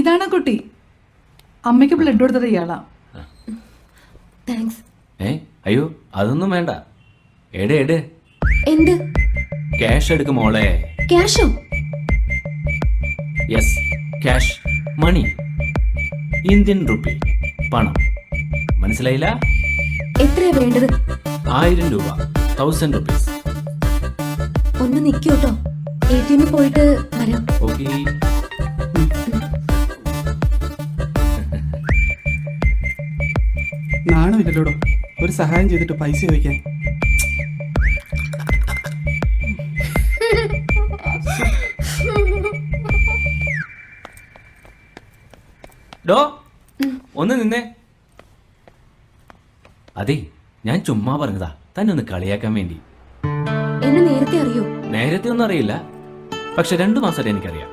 ഇതാണ് കുട്ടി. അമ്മയ്ക്ക് ബ്ലഡ് കൊടുത്തത് ഇയാളാ. താങ്ക്സ്. അയ്യോ അതൊന്നും വേണ്ട. എട് എന്ത്? ക്യാഷ് എടുക്ക് മോളെ. ക്യാഷോ? യെസ്, ക്യാഷ്, മണി, ഇന്ത്യൻ റുപ്പി, പണം. മനസ്സിലായില്ല? എത്രയാ വേണ്ടത്? 1000 രൂപ, 1000 റുപ്പീസ്. ഒന്ന് നിൽക്കൂട്ടോ, ATM പോയിട്ട് വരാം. ഓക്കെ. നാണമില്ലല്ലോടോ ഒരു സഹായം ചെയ്തിട്ട് പൈസ ചോദിക്കാൻ. ഡോ ഒന്ന് നിന്നേ. അതെ, ഞാൻ ചുമ്മാ പറഞ്ഞതാ, തന്നെ ഒന്ന് കളിയാക്കാൻ വേണ്ടി. എന്നെ നേരത്തെ അറിയോ? നേരത്തെ ഒന്നും അറിയില്ല, പക്ഷെ 2 മാസമായിട്ട് എനിക്കറിയാം.